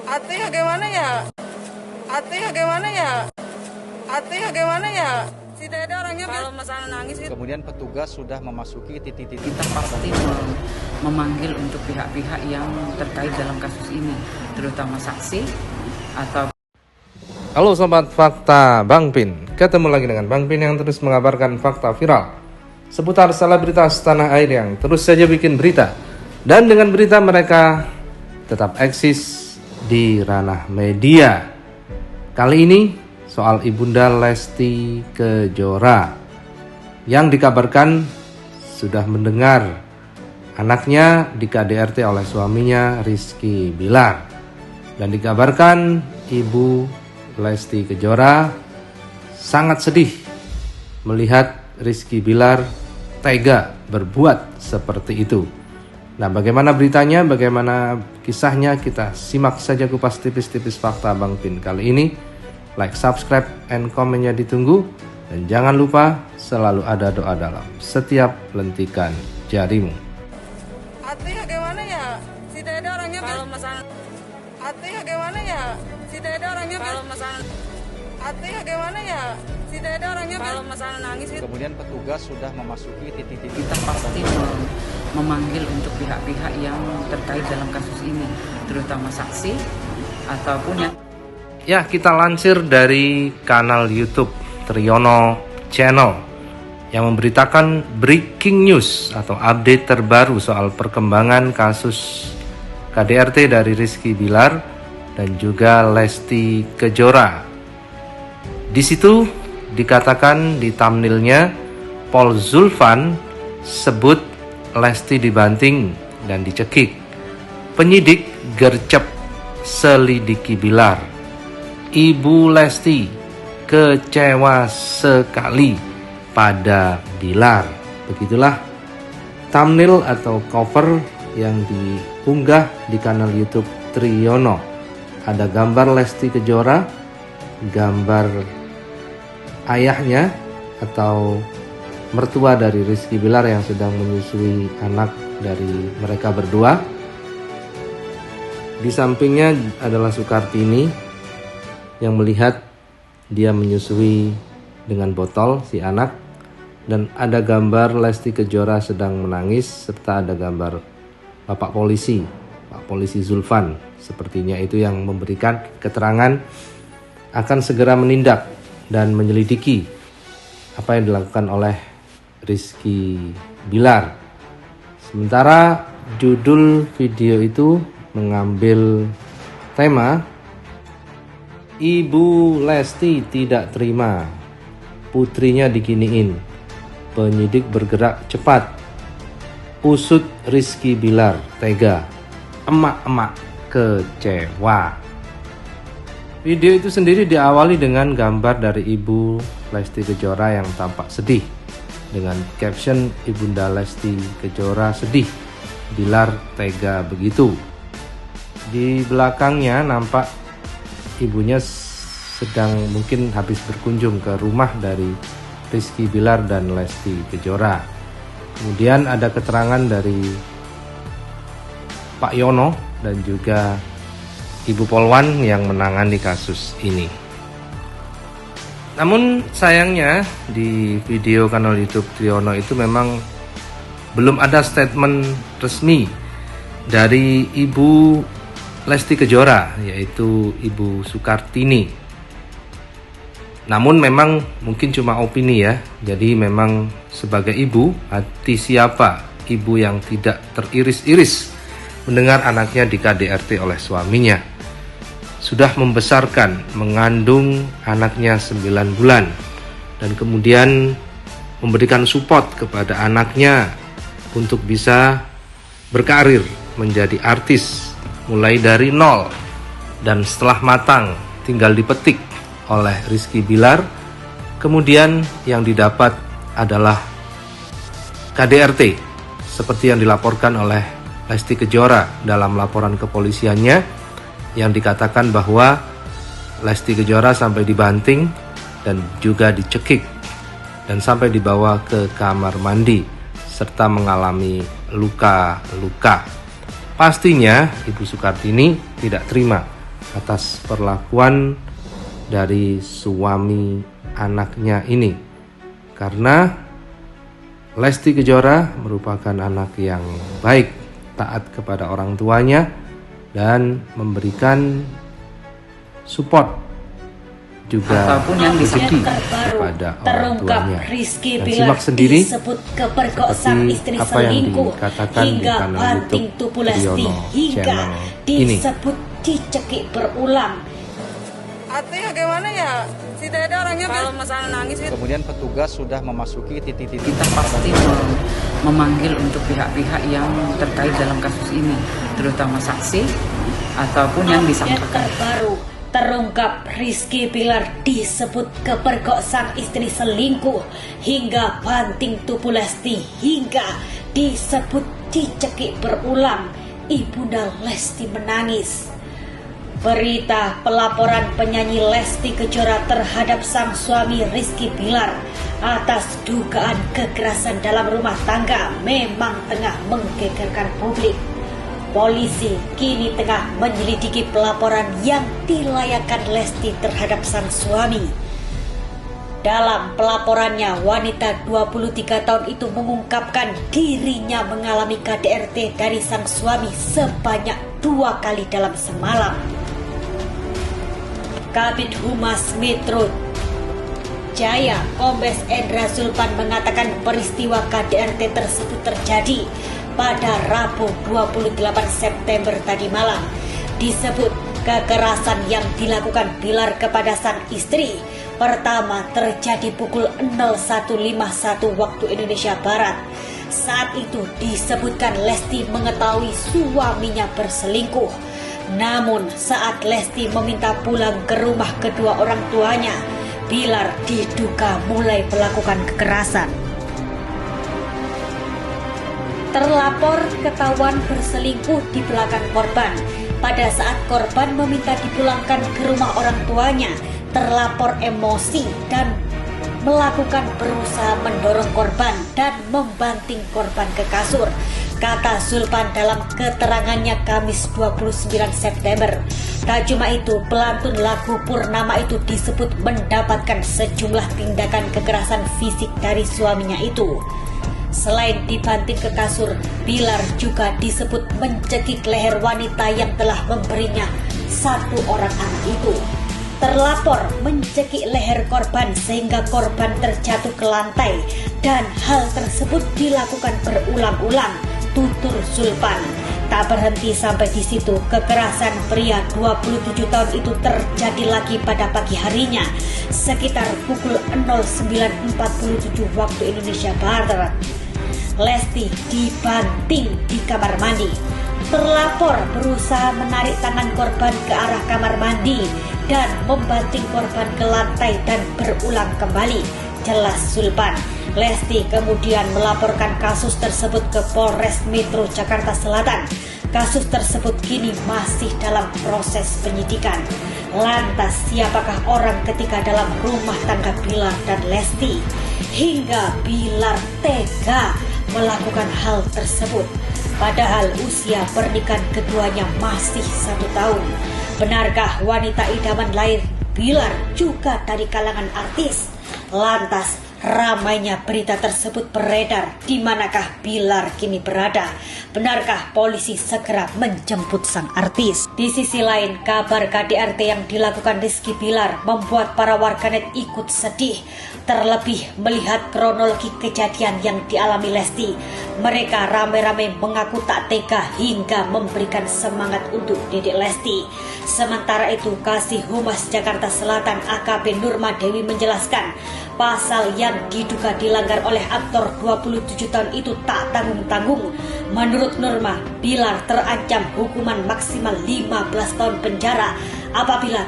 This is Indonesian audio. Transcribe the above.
Atih gimana ya? Atih gimana ya? Atih gimana ya? Si Dede orangnya kalau masalah nangis itu. Kemudian petugas sudah memasuki titik-titik. Kita pasti memanggil untuk pihak-pihak yang terkait dalam kasus ini, terutama saksi atau. Halo Sobat Fakta Bang Pin, ketemu lagi dengan Bang Pin yang terus mengabarkan fakta viral seputar selebritas tanah air yang terus saja bikin berita. Dan dengan berita mereka tetap eksis di ranah media. Kali ini soal Ibunda Lesti Kejora yang dikabarkan sudah mendengar anaknya di KDRT oleh suaminya Rizky Bilar. Dan dikabarkan Ibu Lesti Kejora sangat sedih melihat Rizky Bilar tega berbuat seperti itu. Nah, bagaimana beritanya, bagaimana kisahnya, kita simak saja kupas tipis-tipis fakta Bang Pin kali ini. Like, subscribe, and komennya ditunggu. Dan jangan lupa selalu ada doa dalam setiap lentikan jarimu. Atih gimana ya? Si Dede orangnya kalau masalah. Atih gimana ya? Si Dede orangnya kalau masalah. Atih gimana ya? Si Dede orangnya kalau masalah nangis itu. Kemudian petugas sudah memasuki titik-titik. Kita pasti memanggil untuk pihak-pihak yang terkait dalam kasus ini, terutama saksi ataupun yang. Ya, kita lansir dari kanal YouTube Triyono Channel yang memberitakan breaking news atau update terbaru soal perkembangan kasus KDRT dari Rizky Bilar dan juga Lesti Kejora. Di situ dikatakan di thumbnailnya, Paul Zulfan sebut Lesti dibanting dan dicekik. Penyidik gercep selidiki Bilar. Ibu Lesti kecewa sekali pada Bilar. Begitulah thumbnail atau cover yang diunggah di kanal YouTube Triyono. Ada gambar Lesti Kejora, gambar ayahnya atau mertua dari Rizky Bilar yang sedang menyusui anak dari mereka berdua. Di sampingnya adalah Sukartini yang melihat dia menyusui dengan botol si anak. Dan ada gambar Lesti Kejora sedang menangis serta ada gambar Bapak Polisi, Pak Polisi Zulfan. Sepertinya itu yang memberikan keterangan akan segera menindak dan menyelidiki apa yang dilakukan oleh Rizky Bilar. Sementara judul video itu mengambil tema Ibu Lesti tidak terima putrinya diginiin. Penyidik bergerak cepat. Usut Rizky Bilar tega. Emak-emak kecewa. Video itu sendiri diawali dengan gambar dari Ibu Lesti Kejora yang tampak sedih dengan caption Ibunda Lesti Kejora sedih, Bilar tega begitu. Di belakangnya nampak ibunya sedang mungkin habis berkunjung ke rumah dari Rizky Bilar dan Lesti Kejora. Kemudian ada keterangan dari Pak Yono dan juga Ibu Polwan yang menangani kasus ini. Namun sayangnya di video kanal YouTube Triyono itu memang belum ada statement resmi dari Ibu Lesti Kejora, yaitu Ibu Sukartini. Namun memang mungkin cuma opini ya. Jadi memang sebagai ibu, hati siapa ibu yang tidak teriris-iris mendengar anaknya di KDRT oleh suaminya. Sudah membesarkan, mengandung anaknya 9 bulan. Dan kemudian memberikan support kepada anaknya untuk bisa berkarir menjadi artis mulai dari nol. Dan setelah matang tinggal dipetik oleh Rizky Bilar. Kemudian yang didapat adalah KDRT seperti yang dilaporkan oleh Lesti Kejora dalam laporan kepolisiannya, yang dikatakan bahwa Lesti Kejora sampai dibanting dan juga dicekik dan sampai dibawa ke kamar mandi serta mengalami luka-luka. Pastinya Ibu Sukartini tidak terima atas perlakuan dari suami anaknya ini, karena Lesti Kejora merupakan anak yang baik, taat kepada orang tuanya, dan memberikan support juga rezeki kepada orang tuanya. Dan simak sendiri seperti apa yang dikatakan di kanal YouTube Riono channel ini. Dicekik berulang. Artinya gimana ya? Si Dede orangnya kalau masalah nangis itu. Kemudian petugas sudah memasuki titik-titik. Kita pasti memanggil untuk pihak-pihak yang terkait dalam kasus ini, terutama saksi ataupun yang disangkakan. Terbaru terungkap Rizky Bilar disebut kepergok sang istri selingkuh hingga banting tubuh Lesti, hingga disebut dicekik berulang. Ibunda Lesti menangis. Berita pelaporan penyanyi Lesti Kejora terhadap sang suami Rizky Bilar atas dugaan kekerasan dalam rumah tangga memang tengah menggegerkan publik. Polisi kini tengah menyelidiki pelaporan yang dilayangkan Lesti terhadap sang suami. Dalam pelaporannya, wanita 23 tahun itu mengungkapkan dirinya mengalami KDRT dari sang suami sebanyak 2 kali dalam semalam. Kabid Humas Metro Jaya, Kombes Endra Zulpan mengatakan peristiwa KDRT tersebut terjadi pada Rabu 28 September tadi malam. Disebut kekerasan yang dilakukan Bilar kepada sang istri pertama terjadi pukul 01.51 waktu Indonesia Barat. Saat itu disebutkan Lesti mengetahui suaminya berselingkuh. Namun saat Lesti meminta pulang ke rumah kedua orang tuanya, Bilar diduga mulai melakukan kekerasan. Terlapor ketahuan berselingkuh di belakang korban. Pada saat korban meminta dipulangkan ke rumah orang tuanya, terlapor emosi dan melakukan berusaha mendorong korban dan membanting korban ke kasur, kata Zulpan dalam keterangannya Kamis 29 September. Tak cuma itu, pelantun lagu Purnama itu disebut mendapatkan sejumlah tindakan kekerasan fisik dari suaminya itu. Selain dibanting ke kasur, Bilar juga disebut mencekik leher wanita yang telah memberinya 1 orang anak itu. Terlapor mencekik leher korban sehingga korban terjatuh ke lantai, dan hal tersebut dilakukan berulang-ulang, tutur Zulpan. Tak berhenti sampai di situ, kekerasan pria 27 tahun itu terjadi lagi pada pagi harinya sekitar pukul 09.47 waktu Indonesia Barat. Lesti dibanting di kamar mandi. Terlapor berusaha menarik tangan korban ke arah kamar mandi dan membanting korban ke lantai dan berulang kembali, jelas Zulpan. Lesti kemudian melaporkan kasus tersebut ke Polres Metro Jakarta Selatan. Kasus tersebut kini masih dalam proses penyidikan. Lantas siapakah orang ketiga dalam rumah tangga Bilar dan Lesti hingga Bilar tega melakukan hal tersebut? Padahal usia pernikahan keduanya masih 1 tahun. Benarkah wanita idaman lain Bilar juga dari kalangan artis? Lantas ramainya berita tersebut beredar. Di manakah Bilar kini berada? Benarkah polisi segera menjemput sang artis? Di sisi lain, kabar KDRT yang dilakukan Rizky Bilar membuat para warganet ikut sedih. Terlebih melihat kronologi kejadian yang dialami Lesti. Mereka ramai-ramai mengaku tak tega hingga memberikan semangat untuk Dedek Lesti. Sementara itu, Kasih Humas Jakarta Selatan AKP Nurma Dewi menjelaskan pasal yang diduga dilanggar oleh aktor 27 tahun itu tak tanggung-tanggung. Menurut Nurma, Bilar terancam hukuman maksimal 15 tahun penjara apabila